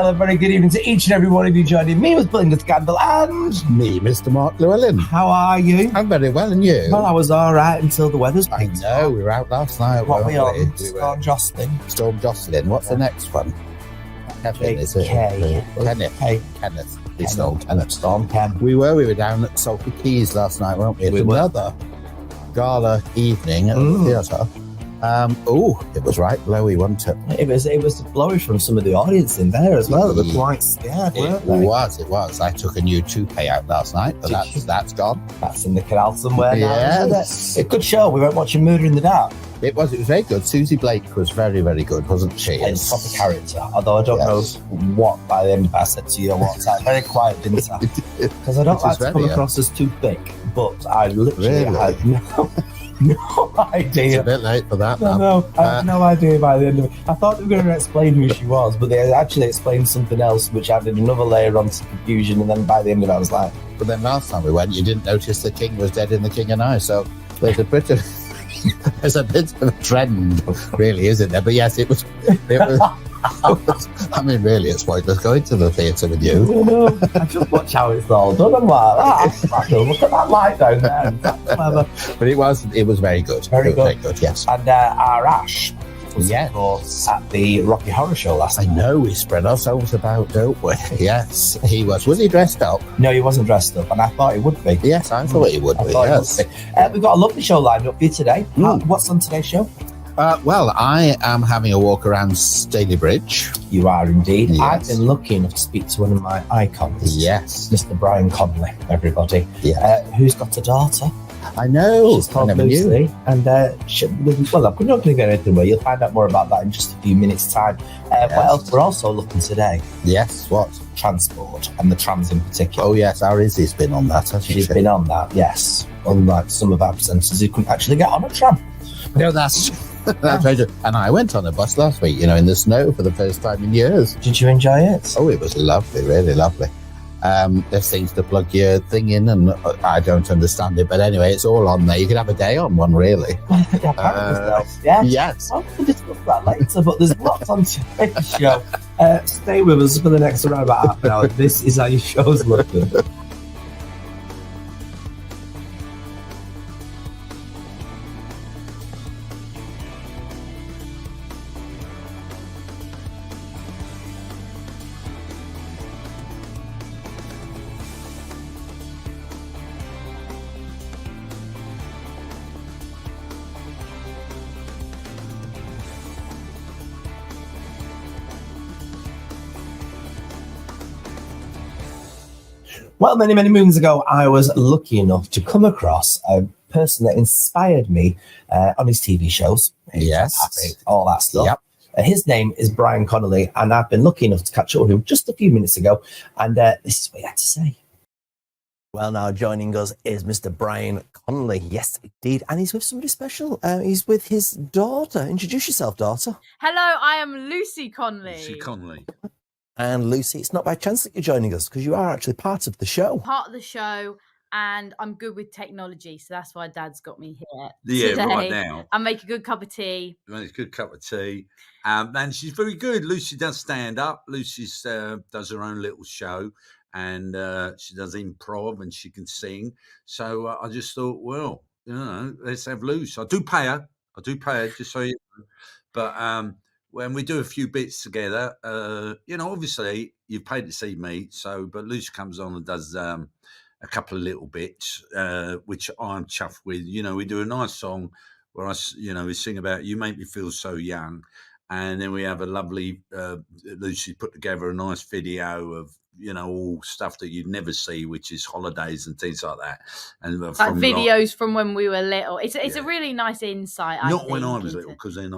Well, a very good evening to each and every one of you joining me with Belinda Scandal and me, Mr. Mark Llewellyn. How are you? I'm very well, and you? Well, I was all right until the weather's picked up. I know, we were out last night. What were we on? We Storm Jocelyn. Storm Jocelyn. What's the next one? Kevin, is it? Kenneth. Kenneth. It's Storm Kenneth. Storm Ken. We were down at Salford Quays last night, weren't we? Another gala evening at the theatre. It was right blowy, wasn't it? It was blowy from some of the audience in there as well. They were quite scared, weren't they? It was. I took a new toupee out last night, but that's gone. That's in the canal somewhere now. Yes. A good show. We went watching Murder in the Dark. It was very good. Susie Blake was very, very good, wasn't she? And proper character. Although I don't know what by the end of it I said to you or what. I very quiet, didn't I? Because I don't like to come across as too thick, but I literally had no idea. It's a bit late for that. No, I had no idea by the end of it. I thought they were going to explain who she was, but they actually explained something else, which added another layer onto confusion. And then by the end of it, I was like, but then last time we went, you didn't notice the king was dead in The King and I. So there's a bit of a trend, really, isn't there? But yes, it was. I mean, really, it's pointless going to the theatre with you. No, I just watch how it's all done. I'm like, look at that light down there. That's clever. But it was very good. Very good. Yes. And our Ash was, of course, at the Rocky Horror Show last night. I know, we spread ourselves about, don't we? Yes, he was. Was he dressed up? No, he wasn't dressed up, and I thought he would be. Yes, I thought he would be, yes. We've got a lovely show lined up for you today. What's on today's show? Well, I am having a walk around Stalybridge. You are indeed. Yes. I've been lucky enough to speak to one of my icons. Yes. Mr. Brian Conley, everybody. Yeah. Who's got a daughter. I know. She's called Lucy. And, I'm not going to get anything more. You'll find out more about that in just a few minutes' time. What else? We're also looking today. Yes, what? Transport, and the trams in particular. Oh, yes, our Izzy's been on that, hasn't she? She's been on that, yes. Unlike some of our presenters who couldn't actually get on a tram. No, that's very true. And I went on a bus last week, in the snow for the first time in years. Did you enjoy it? Oh, it was lovely, really lovely. There's things to plug your thing in, and I don't understand it, but anyway, it's all on there. You could have a day on one, really. Yes. I'll discuss that later, but there's lots on today's show. Stay with us for the next around about half an hour. This is how your show's looking. Well, many, many moons ago, I was lucky enough to come across a person that inspired me on his TV shows. Yes. All that stuff. Yep. His name is Brian Conley, and I've been lucky enough to catch up with him just a few minutes ago, and this is what he had to say. Well, now joining us is Mr. Brian Conley. Yes, indeed. And he's with somebody special. He's with his daughter. Introduce yourself, daughter. Hello, I am Lucy Conley. Lucy Conley. And Lucy, it's not by chance that you're joining us, because you are actually part of the show. Part of the show, and I'm good with technology, so that's why Dad's got me here today. Right now. I make a good cup of tea. It's a good cup of tea. And she's very good. Lucy does stand up. Lucy does her own little show, and she does improv, and she can sing. So I just thought, well, let's have Lucy. I do pay her, just so you know. But when we do a few bits together, obviously you've paid to see me. But Lucy comes on and does a couple of little bits, which I'm chuffed with. We do a nice song where we sing about "You Make Me Feel So Young," and then we have a lovely Lucy put together a nice video of all stuff that you'd never see, which is holidays and things like that, and like videos from when we were little. It's a really nice insight. Not when I was little, because then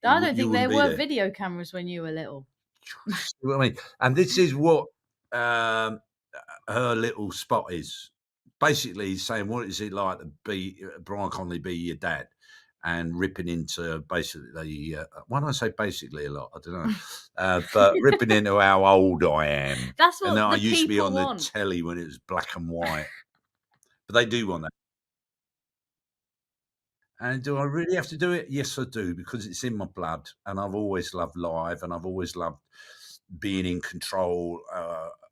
I don't think there were video cameras when you were little. You know what I mean? And this is what her little spot is. Basically saying, what is it like to be Brian Conley, be your dad? And ripping into basically, why do I say basically a lot? I don't know. But ripping into how old I am. That's what I used to be on want. the telly when it was black and white. But they do want that. And do I really have to do it? Yes, I do, because it's in my blood. And I've always loved live, and I've always loved being in control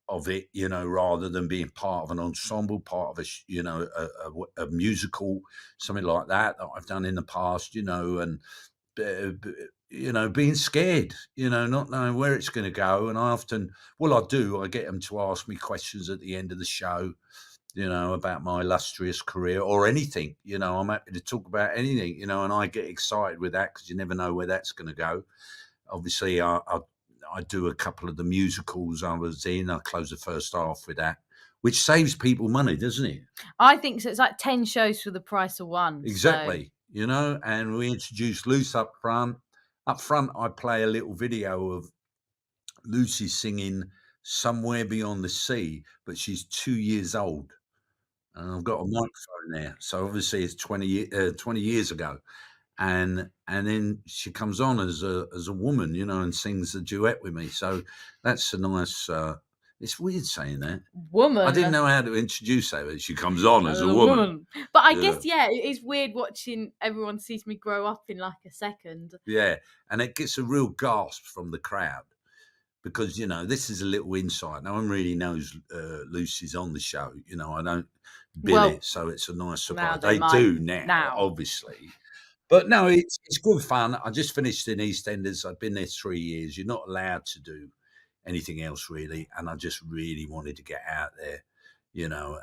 of it, rather than being part of an ensemble, part of a musical, something like that I've done in the past, and being scared, not knowing where it's going to go. And I get them to ask me questions at the end of the show, about my illustrious career or anything. I'm happy to talk about anything, and I get excited with that because you never know where that's going to go. Obviously, I do a couple of the musicals I was in. I close the first half with that, which saves people money, doesn't it? I think so. It's like 10 shows for the price of one. Exactly. So. And we introduced Luce up front. Up front, I play a little video of Lucy singing Somewhere Beyond the Sea, but she's 2 years old. And I've got a microphone there. So obviously it's 20 years ago. And then she comes on as a woman, and sings a duet with me. So that's a nice. It's weird saying that. Woman. I didn't know how to introduce her, but she comes on as a woman. But I guess, it's weird watching everyone sees me grow up in like a second. Yeah, and it gets a real gasp from the crowd because this is a little insight. No one really knows Lucy's on the show. I don't bill it, so it's a nice surprise. They do now, obviously. But no, it's good fun. I just finished in EastEnders. I've been there 3 years. You're not allowed to do anything else really, and I just really wanted to get out there.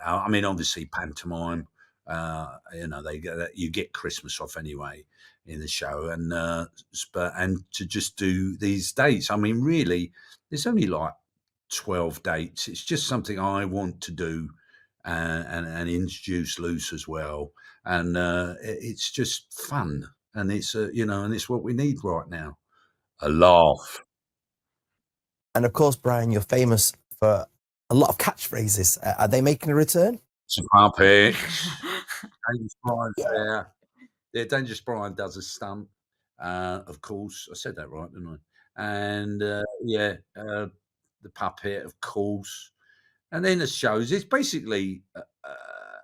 I mean, obviously pantomime. You get Christmas off anyway in the show, and to just do these dates. I mean, really, there's only like 12 dates. It's just something I want to do, and introduce Luce as well. And it's just fun, and it's and it's what we need right now, a laugh. And of course, Brian, you're famous for a lot of catchphrases. Are they making a return? Some puppets. Dangerous Brian's there. Yeah, Dangerous Brian does a stunt. Of course, I said that right, didn't I? And the puppet, of course. And then the shows. It's basically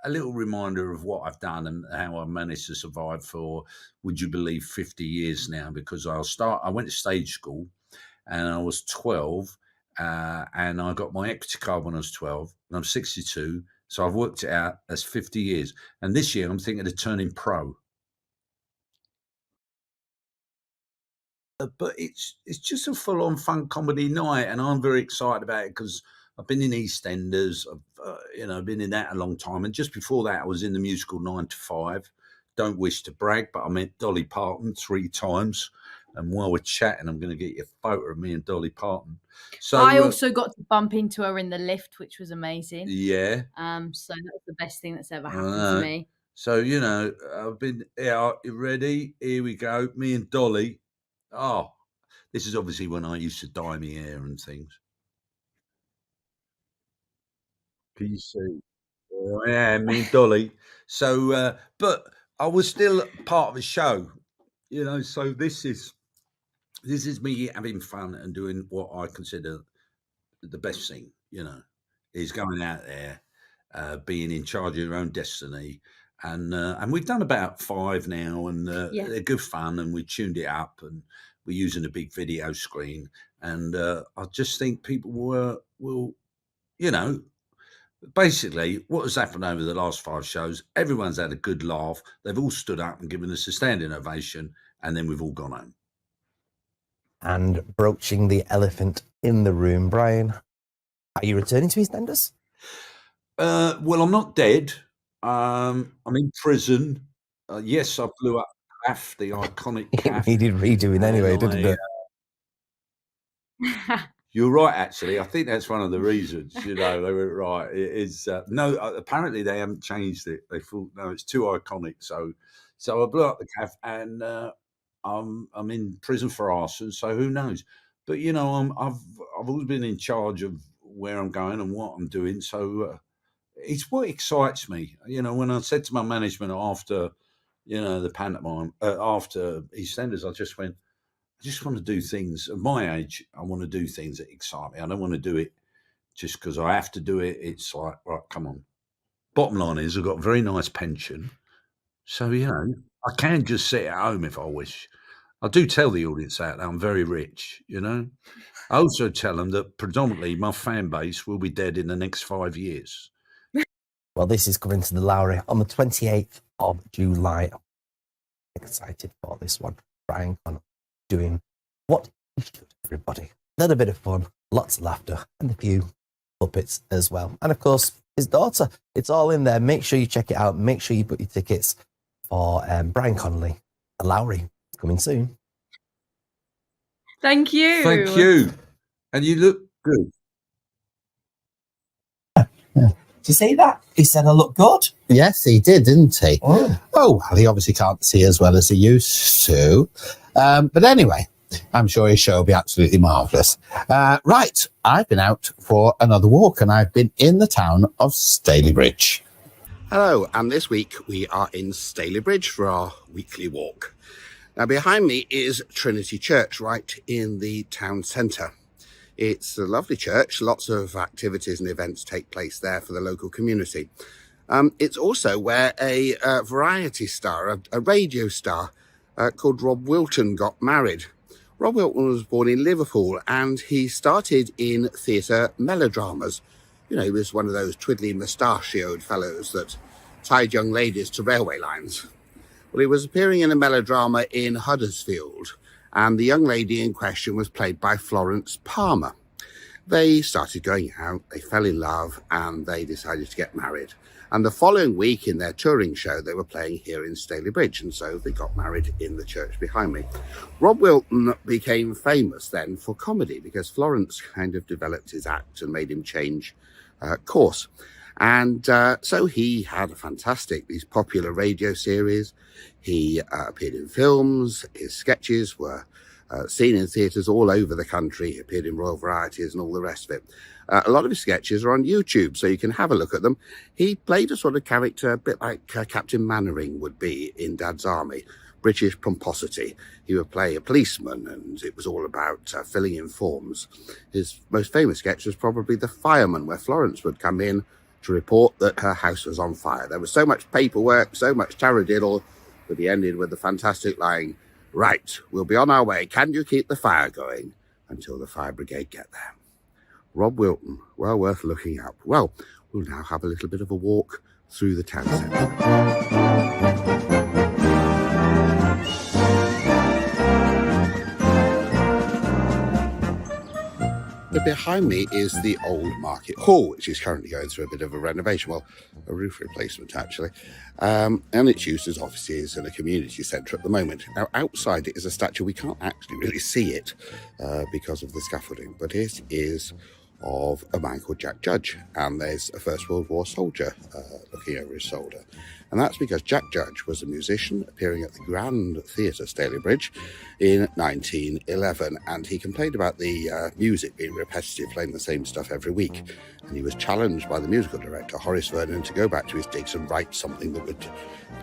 a little reminder of what I've done and how I managed to survive for, would you believe, 50 years now, because I went to stage school and I was 12 and I got my equity card when I was 12 and I'm 62. So I've worked it out as 50 years. And this year I'm thinking of turning pro. But it's just a full-on fun comedy night, and I'm very excited about it because I've been in EastEnders. I've been in that a long time, and just before that, I was in the musical 9 to 5. Don't wish to brag, but I met Dolly Parton 3 times. And while we're chatting, I'm going to get you a photo of me and Dolly Parton. So I also got to bump into her in the lift, which was amazing. Yeah. So that was the best thing that's ever happened to me. So I've been. Yeah, you ready? Here we go. Me and Dolly. Oh, this is obviously when I used to dye my hair and things. Can you see? Yeah, me and Dolly. So, but I was still part of the show, So this is me having fun and doing what I consider the best thing, is going out there, being in charge of your own destiny. And we've done about 5 now, and they're good fun, and we tuned it up, and we're using a big video screen. And I just think people will, basically what has happened over the last 5 shows, everyone's had a good laugh. They've all stood up and given us a standing ovation, and then we've all gone home. And broaching the elephant in the room, Brian, are you returning to EastEnders? Well, I'm not dead. I'm in prison. Yes, I blew up Calf, the iconic Calf. It needed redoing anyway, didn't it? You're right, actually. I think that's one of the reasons, they were right. It is no, apparently they haven't changed it. They thought, no, it's too iconic. So I blew up the Calf, and I'm in prison for arson. So who knows? But I've always been in charge of where I'm going and what I'm doing. So it's what excites me. When I said to my management after, the pantomime, after EastEnders, I just went, I just want to do things at my age. I want to do things that excite me. I don't want to do it just because I have to do it. It's like, right, come on. Bottom line is I've got a very nice pension. So, I can just sit at home if I wish. I do tell the audience that I'm very rich, I also tell them that predominantly my fan base will be dead in the next 5 years. Well, this is coming to the Lowry on the 28th of July. I'm excited for this one. Brian Conley doing what he should, everybody. A little bit of fun, lots of laughter, and a few puppets as well. And of course, his daughter. It's all in there. Make sure you check it out. Make sure you put your tickets for Brian Conley, the Lowry, coming soon. Thank you. Thank you. And you look good. Did you see that? He said I look good. Yes, he did, didn't he? Oh, well, he obviously can't see as well as he used to. But anyway, I'm sure his show will be absolutely marvellous. Right, I've been out for another walk and I've been in the town of Stalybridge. Hello, and this week we are in Stalybridge for our weekly walk. Now, behind me is Trinity Church, right in the town centre. It's a lovely church. Lots of activities and events take place there for the local community. It's also where a variety star, a radio star called Rob Wilton got married. Rob Wilton was born in Liverpool and he started in theatre melodramas. He was one of those twiddly mustachioed fellows that tied young ladies to railway lines. Well, he was appearing in a melodrama in Huddersfield, and the young lady in question was played by Florence Palmer. They started going out, they fell in love, and they decided to get married. And the following week in their touring show, they were playing here in Stalybridge, and so they got married in the church behind me. Rob Wilton became famous then for comedy, because Florence kind of developed his act and made him change course. And so he had these popular radio series. He appeared in films. His sketches were seen in theatres all over the country. He appeared in Royal Varieties and all the rest of it. A lot of his sketches are on YouTube, so you can have a look at them. He played a sort of character a bit like Captain Mannering would be in Dad's Army, British pomposity. He would play a policeman, and it was all about filling in forms. His most famous sketch was probably The Fireman, where Florence would come in to report that her house was on fire. There was so much paperwork, so much taradiddle, but he ended with the fantastic line, "Right, we'll be on our way. Can you keep the fire going until the fire brigade get there?" Rob Wilton, well worth looking up. Well, we'll now have a little bit of a walk through the town centre. But behind me is the old Market Hall, which is currently going through a bit of a renovation, well, a roof replacement actually, and it's used as offices and a community centre at the moment. Now, outside it is a statue. We can't actually really see it because of the scaffolding, but it is of a man called Jack Judge, and there's a First World War soldier looking over his shoulder. And that's because Jack Judge was a musician appearing at the Grand Theatre, Stalybridge, in 1911, and he complained about the music being repetitive, playing the same stuff every week. And he was challenged by the musical director, Horace Vernon, to go back to his digs and write something that would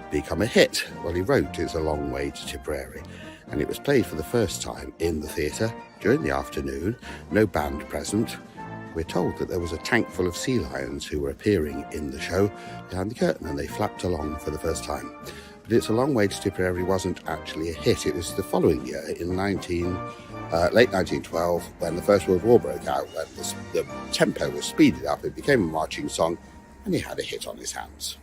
become a hit. Well, he wrote It's a Long Way to Tipperary, and it was played for the first time in the theatre during the afternoon, no band present. We're told that there was a tank full of sea lions who were appearing in the show behind the curtain, and they flapped along for the first time. But It's a Long Way to Tipperary wasn't actually a hit. It was the following year, in late 1912, when the First World War broke out, when the tempo was speeded up, it became a marching song, and he had a hit on his hands.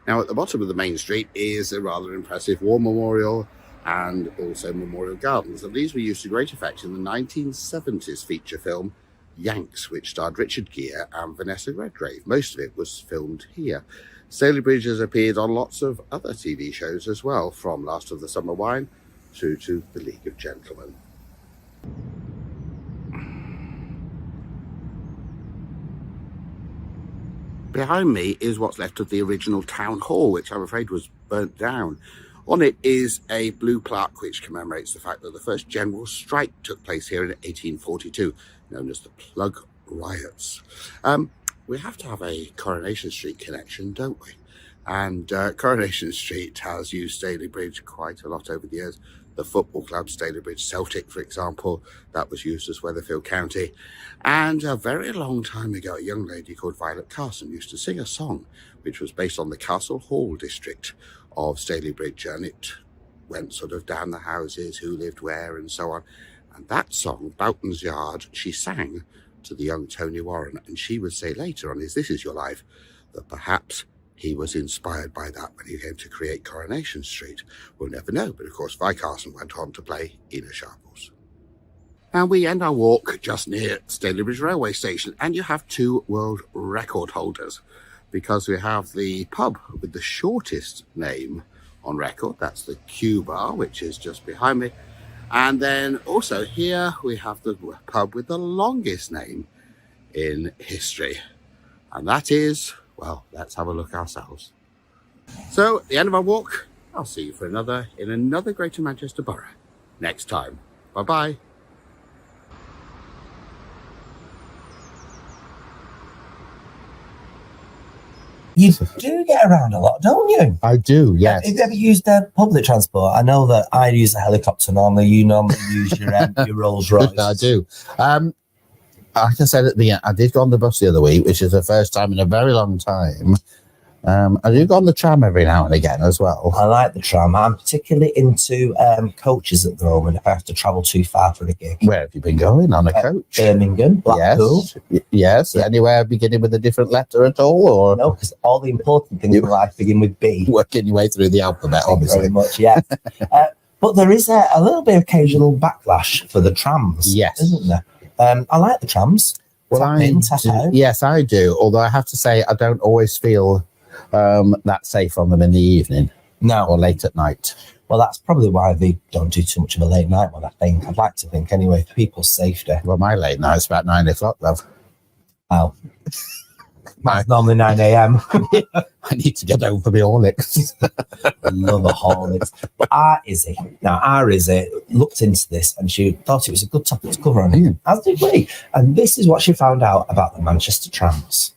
Now, at the bottom of the main street is a rather impressive war memorial and also memorial gardens. And these were used to great effect in the 1970s feature film Yanks, which starred Richard Gere and Vanessa Redgrave. Most of it was filmed here. Stalybridge has appeared on lots of other TV shows as well, from Last of the Summer Wine through to The League of Gentlemen. Behind me is what's left of the original town hall, which I'm afraid was burnt down. On it is a blue plaque which commemorates the fact that the first general strike took place here in 1842, known as the Plug Riots. We have to have a Coronation Street connection, don't we? And Coronation Street has used Stalybridge quite a lot over the years the football club, Stalybridge Celtic, for example, that was used as Weatherfield County. And a very long time ago, a young lady called Violet Carson used to sing a song which was based on the Castle Hall district of Stalybridge, and it went sort of down the houses, who lived where and so on. And that song, Boughton's Yard, she sang to the young Tony Warren, and she would say later on his This Is Your Life that perhaps he was inspired by that when he came to create Coronation Street. We'll never know, but of course Vi Carson went on to play Ina Sharples. And we end our walk just near Stalybridge railway station, and you have two world record holders, because we have the pub with the shortest name on record, that's the Q Bar, which is just behind me. And then also here we have the pub with the longest name in history, and that is, well, let's have a look ourselves. So, at the end of our walk, I'll see you for in another Greater Manchester Borough next time. Bye-bye. You do get around a lot, don't you? I do, yes. Have you ever used public transport? I know that I use a helicopter normally. You normally use your Rolls Royce. I do. Like I said at the end, I did go on the bus the other week, which is the first time in a very long time. I do go on the tram every now and again as well. I like the tram. I'm particularly into coaches at the moment if I have to travel too far for a gig. Where have you been going? On a coach? Birmingham, Blackpool. Yes. Anywhere beginning with a different letter at all? Or no, because all the important things in life begin with B. Working your way through the alphabet, obviously. Very much, yeah. But there is a little bit of occasional backlash for the trams, yes, isn't there? I like the trams. Well, yes, I do. Although I have to say, I don't always feel that safe on them in the evening. No. Or late at night. Well, that's probably why they don't do too much of a late night one, I think. I'd like to think, anyway, for people's safety. Well, my late night's about 9 o'clock, love. Oh. Mine's normally 9 a.m. I need to get home for the Horlicks. I love the Horlicks. But our Izzy looked into this and she thought it was a good topic to cover on it, as did we. And this is what she found out about the Manchester trams.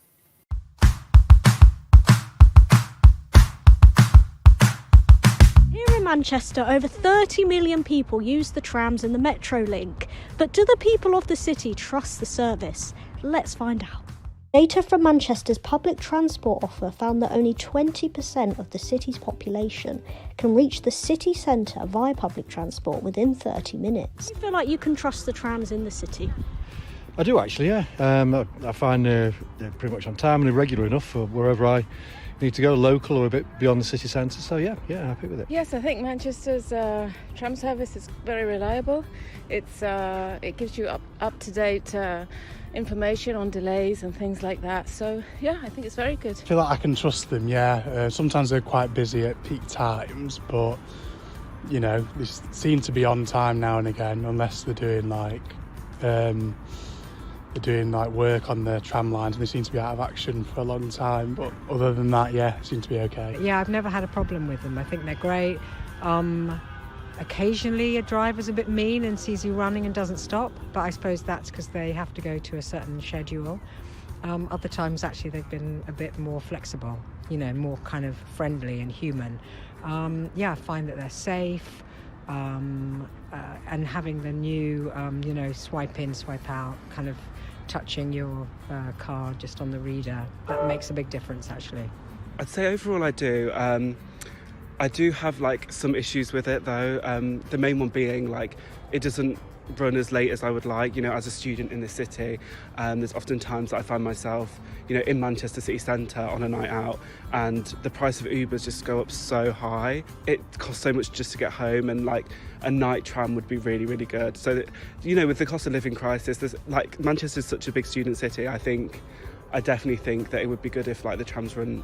Here in Manchester, over 30 million people use the trams and the Metrolink. But do the people of the city trust the service? Let's find out. Data from Manchester's public transport offer found that only 20% of the city's population can reach the city centre via public transport within 30 minutes. Do you feel like you can trust the trams in the city? I do actually, yeah. I find they're pretty much on time and regular enough for wherever I need to go, local or a bit beyond the city centre. So yeah, happy with it. Yes, I think Manchester's tram service is very reliable. It gives you up to date information on delays and things like that. So yeah, I think it's very good. I feel like I can trust them. Yeah, sometimes they're quite busy at peak times, but you know, they seem to be on time now and again, unless they're doing like work on the tram lines and they seem to be out of action for a long time. But other than that, yeah, it seems to be okay. Yeah, I've never had a problem with them. I think they're great. Occasionally a driver's a bit mean and sees you running and doesn't stop, but I suppose that's because they have to go to a certain schedule. Other times actually they've been a bit more flexible, you know, more kind of friendly and human. I find that they're safe, and having the new, swipe in, swipe out, kind of touching your card just on the reader, that makes a big difference actually. I'd say overall I do. I do have like some issues with it though. The main one being like it doesn't run as late as I would like. You know, as a student in the city, there's often times that I find myself, you know, in Manchester city centre on a night out, and the price of Ubers just go up so high. It costs so much just to get home, and like a night tram would be really, really good. So that, you know, with the cost of living crisis, there's like Manchester's such a big student city. I definitely think that it would be good if like the trams ran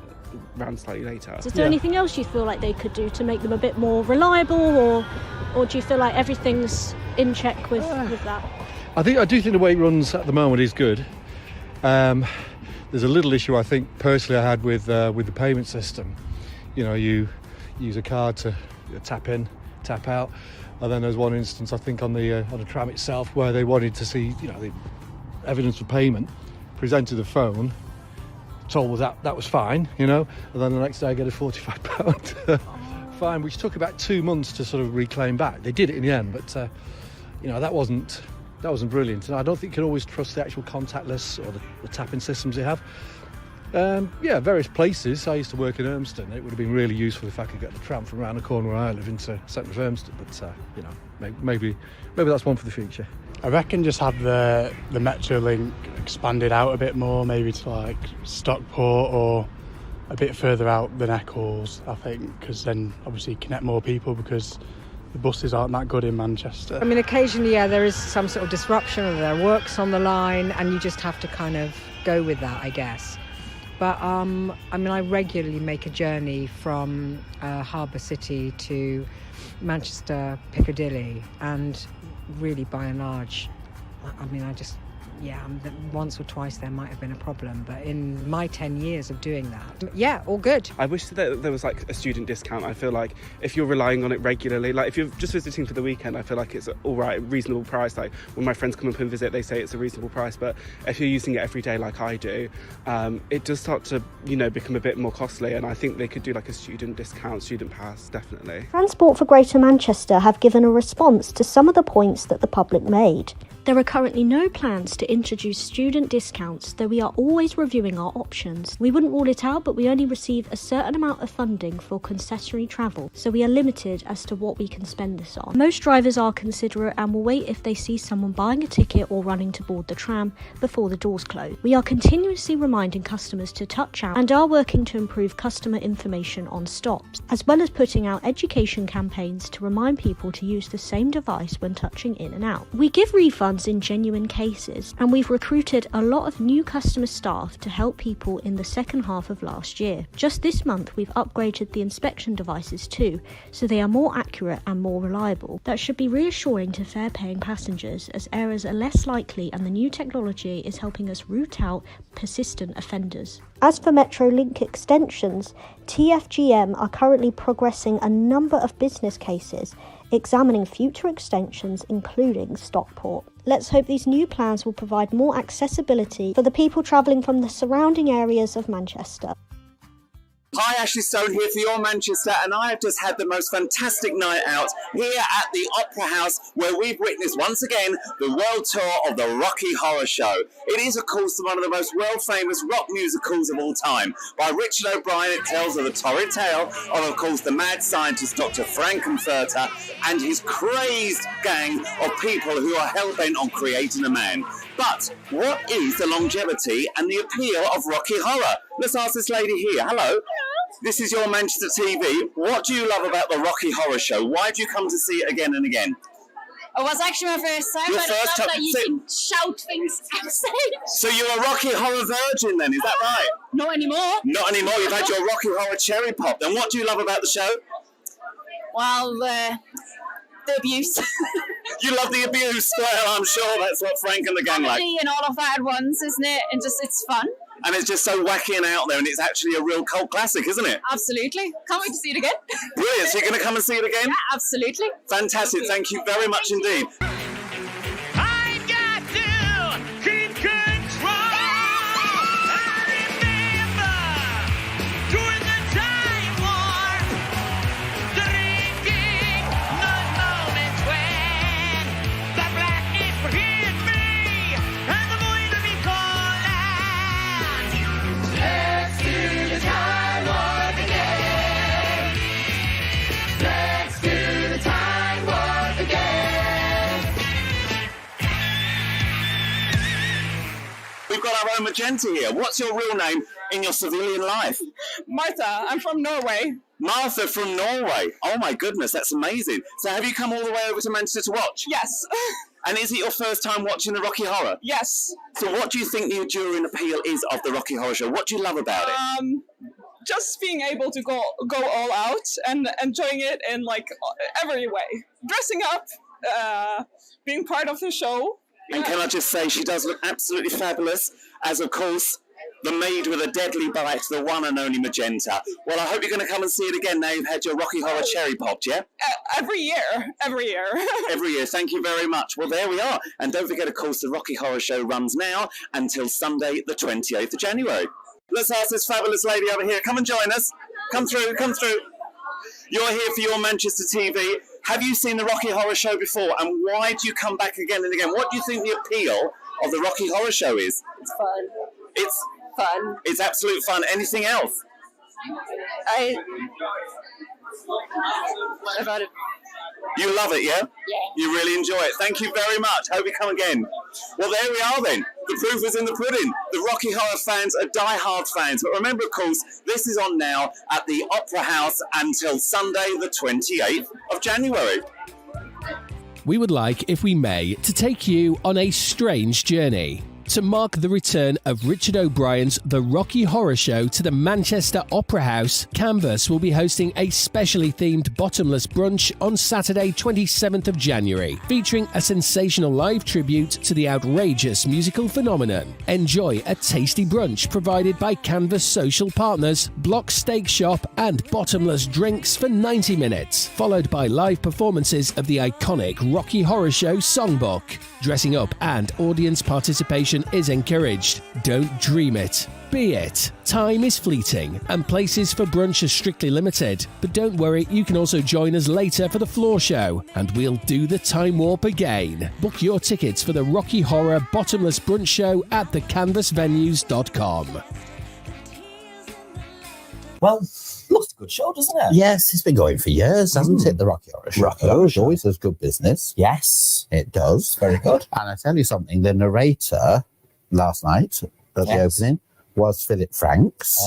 slightly later. Is there anything else you feel like they could do to make them a bit more reliable, or do you feel like everything's in check with that? I do think the way it runs at the moment is good. There's a little issue I think personally I had with the payment system. You know, you use a card to tap in, tap out, and then there's one instance I think on the tram itself where they wanted to see, you know, the evidence for payment. Presented the phone, told that was fine, you know, and then the next day I get a £45 fine, which took about 2 months to sort of reclaim back. They did it in the end, but that wasn't brilliant. And I don't think you can always trust the actual contactless or the tapping systems they have. Various places. I used to work in Urmston. It would have been really useful if I could get the tram from around the corner where I live into centre of Urmston. But maybe that's one for the future. I reckon just have the Metro link expanded out a bit more, maybe to like Stockport or a bit further out than Eccles, I think, because then obviously connect more people, because the buses aren't that good in Manchester. I mean, occasionally, there is some sort of disruption, or there are works on the line, and you just have to kind of go with that, I guess. But I regularly make a journey from Harbour City to Manchester Piccadilly, and really, by and large, once or twice there might have been a problem, but in my 10 years of doing that, all good. I wish that there was like a student discount. I feel like if you're relying on it regularly, like if you're just visiting for the weekend, I feel like it's all right, reasonable price. Like when my friends come up and visit, they say it's a reasonable price, but if you're using it every day like I do, it does start to, become a bit more costly, and I think they could do like a student discount, student pass, definitely. Transport for Greater Manchester have given a response to some of the points that the public made. There are currently no plans to introduce student discounts, though we are always reviewing our options. We wouldn't rule it out, but we only receive a certain amount of funding for concessionary travel, so we are limited as to what we can spend this on. Most drivers are considerate and will wait if they see someone buying a ticket or running to board the tram before the doors close. We are continuously reminding customers to touch out and are working to improve customer information on stops, as well as putting out education campaigns to remind people to use the same device when touching in and out. We give refunds in genuine cases, and we've recruited a lot of new customer staff to help people in the second half of last year. Just this month we've upgraded the inspection devices too, so they are more accurate and more reliable. That should be reassuring to fare-paying passengers, as errors are less likely and the new technology is helping us root out persistent offenders. As for Metrolink extensions, TfGM are currently progressing a number of business cases, examining future extensions including Stockport. Let's hope these new plans will provide more accessibility for the people travelling from the surrounding areas of Manchester. Hi, Ashley Stone here for Your Manchester, and I have just had the most fantastic night out here at the Opera House, where we've witnessed once again the world tour of the Rocky Horror Show. It is, of course, one of the most world-famous rock musicals of all time. By Richard O'Brien, it tells of the torrid tale of course, the mad scientist Dr. Frankenfurter and his crazed gang of people who are hell-bent on creating a man. But what is the longevity and the appeal of Rocky Horror? Let's ask this lady here. Hello. This is Your Manchester TV. What do you love about the Rocky Horror Show? Why do you come to see it again and again? It was actually my first time, Your but first it's not time? that you can shout things outside. So you're a Rocky Horror virgin then, is that right? Not anymore. Not anymore. You've had your Rocky Horror cherry pop. Then what do you love about the show? Well, the abuse. You love the abuse. Well, I'm sure that's what Frank and the gang like. Comedy and all of that at once, isn't it? And just, it's fun. And it's just so wacky and out there, and it's actually a real cult classic, isn't it? Absolutely. Can't wait to see it again. Brilliant. So you're going to come and see it again? Yeah, absolutely. Fantastic. Thank you very much indeed. We've got our own Magenta here. What's your real name in your civilian life? Martha, I'm from Norway. Martha from Norway. Oh my goodness, that's amazing. So have you come all the way over to Manchester to watch? Yes. And is it your first time watching the Rocky Horror? Yes. So what do you think the enduring appeal is of the Rocky Horror Show? What do you love about it? Just being able to go all out and enjoying it in like every way. Dressing up, being part of the show. And can I just say, she does look absolutely fabulous, as of course, the maid with a deadly bite, the one and only Magenta. Well, I hope you're going to come and see it again now you've had your Rocky Horror cherry popped, yeah? Every year. Every year, thank you very much. Well, there we are. And don't forget, of course, the Rocky Horror Show runs now until Sunday, the 28th of January. Let's ask this fabulous lady over here. Come and join us. Come through. You're here for your Manchester TV. Have you seen the Rocky Horror Show before? And why do you come back again and again? What do you think the appeal of the Rocky Horror Show is? It's fun. It's fun. It's absolute fun. Anything else? About it. You love it, yeah? Yeah. You really enjoy it. Thank you very much. Hope you come again. Well, there we are then. The proof is in the pudding. The Rocky Horror fans are die-hard fans. But remember, of course, this is on now at the Opera House until Sunday, the 28th of January. We would like, if we may, to take you on a strange journey. To mark the return of Richard O'Brien's The Rocky Horror Show to the Manchester Opera House, Canvas will be hosting a specially themed bottomless brunch on Saturday 27th of January, featuring a sensational live tribute to the outrageous musical phenomenon. Enjoy a tasty brunch provided by Canvas social partners, Block Steak Shop and bottomless drinks for 90 minutes, followed by live performances of the iconic Rocky Horror Show songbook. Dressing up and audience participation is encouraged. Don't dream it. Be it. Time is fleeting and places for brunch are strictly limited. But don't worry, you can also join us later for the floor show and we'll do the time warp again. Book your tickets for the Rocky Horror Bottomless Brunch Show at thecanvasvenues.com. Well, looks a good show, doesn't it? Yes, it's been going for years, hasn't it? The Rocky Horror Show. Rocky Horror Show always does good business. Yes. It does. Very good. And I tell you something, the narrator last night at the opening was Philip Franks.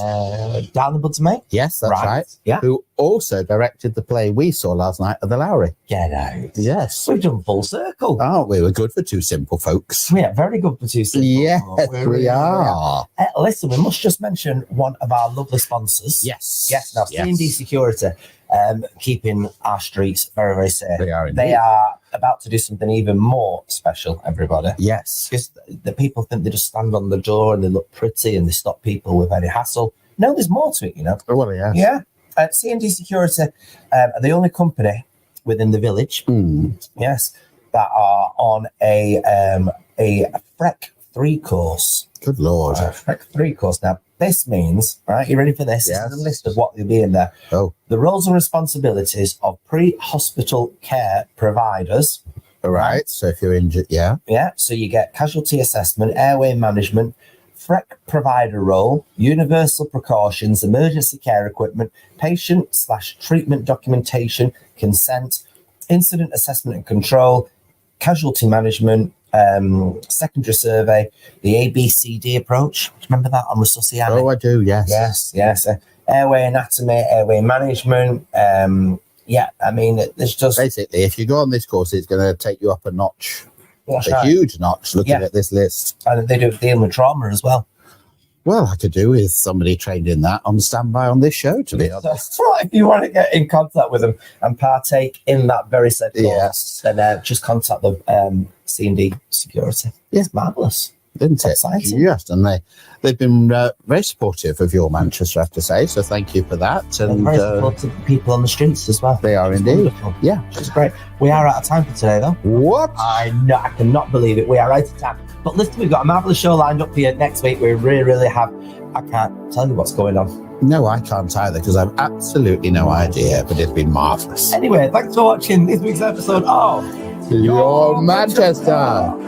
Down the Buds, mate? Yes, that's right. Yeah. Who also directed the play we saw last night at the Lowry. Get out. Yes. We've done full circle. Oh, we were good for two simple folks. Yeah, very good for two simple. Yes, we we are. Listen, we must just mention one of our lovely sponsors. Yes. Yes, now Yes. C&D Security, keeping our streets very, very safe. They are indeed. They are about to do something even more special, everybody. Yes. Because the people think they just stand on the door and they look pretty and they stop people with any hassle. No, there's more to it, you know. Oh, well, yes. Yeah. C&D Security are the only company within the village, yes, that are on a FREC 3 course. Good Lord. FREC 3 course. Now, this means, right, you ready for this? Yes. This is a list of what will be in there. Oh. The roles and responsibilities of pre-hospital care providers. All right. So if you're injured, yeah. Yeah. So you get casualty assessment, airway management, FREC provider role, universal precautions, emergency care equipment, patient/treatment documentation, consent, incident assessment and control, casualty management, secondary survey, the ABCD approach. Remember that on Resuscitation? Oh, I do, yes. Yes. Airway anatomy, airway management. Yeah, I mean, there's just... Basically, if you go on this course, it's going to take you up a notch. That's a right. huge notch looking at this list. And they do deal with trauma as well. Well, I could do with somebody trained in that on standby on this show, to be honest. That's right. If you want to get in contact with them and partake in that very said course, then just contact the C&D Security. Yeah. It's marvellous. Isn't it? Exciting. Yes, and they've been very supportive of your Manchester, I have to say, so thank you for that. And very supportive of people on the streets as well. They are It's indeed. wonderful. Yeah. It's great. We are out of time for today, though. What? I cannot believe it. We are out of time. But listen, we've got a marvellous show lined up for you next week. We really have. I can't tell you what's going on. No, I can't either, because I've absolutely no idea, but it's been marvellous. Anyway, thanks for watching this week's episode of Your Manchester.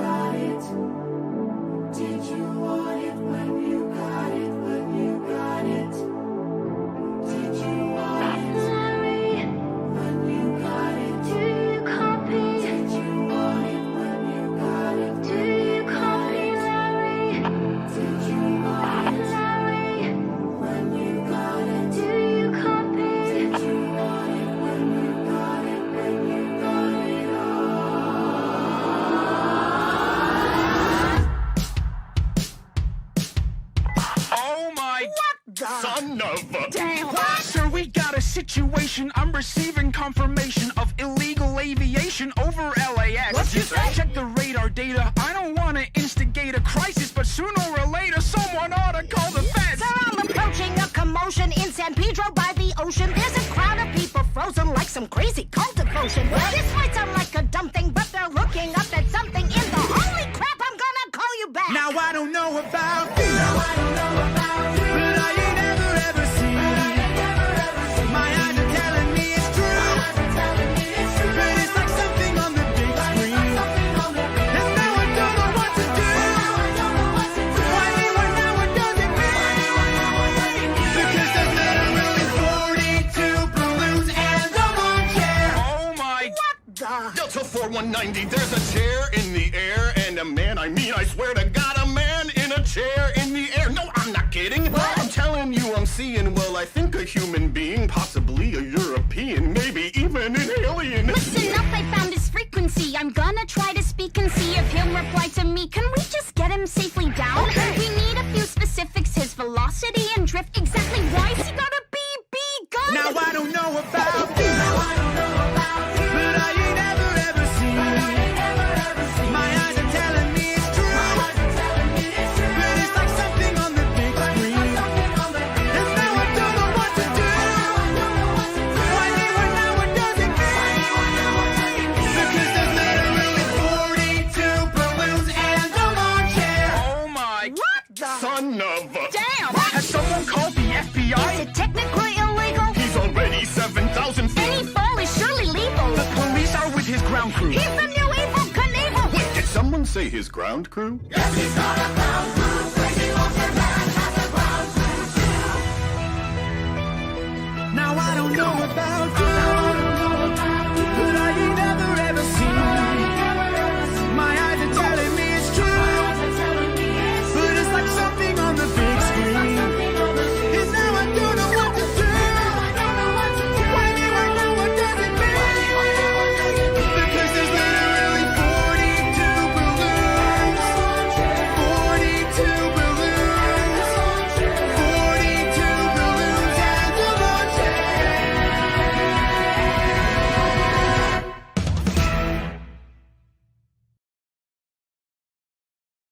Son of a... Damn! Sir, we got a situation. I'm receiving confirmation of illegal aviation over LAX. What you say? Check the radar data. I don't want to instigate a crisis, but sooner or later, someone ought to call the feds. Sir, I'm approaching a commotion in San Pedro by the ocean. There's a crowd of people frozen like some crazy cult devotion. This might sound like a dumb thing, but they're looking up at something in the holy crap. I'm gonna call you back. Now I don't know about you. But I ain't ever seen. My eyes are telling me 190. There's a chair in the air and a man. I mean, I swear to God, a man in a chair in the air. No, I'm not kidding. What? I'm telling you, I'm seeing. Well, I think a human being, possibly a European, maybe even an alien. Listen up, I found his frequency. I'm gonna try to speak and see if he'll reply to me. Can we just get him safely down? Okay. We need a few specifics, his velocity and drift. Exactly why's he got a BB gun? Now I don't know about you. But I ain't ever seen. My eyes are telling me it's true. But it's like something on the big screen. And now I don't know what to do. Why me when now what does it mean? Because there's literally 42 balloons and a lawn chair. Oh my. What the? Son of a. Damn! Has someone called the FBI? Is it technically illegal? He's already 7,000 feet. Any fall is surely lethal. The police are with his ground crew. He's the new Evel Knievel. Wait, did someone say his ground crew? Yes, he's got a ground crew. Crazy Monster Man has a ground crew too. Now I don't know about you.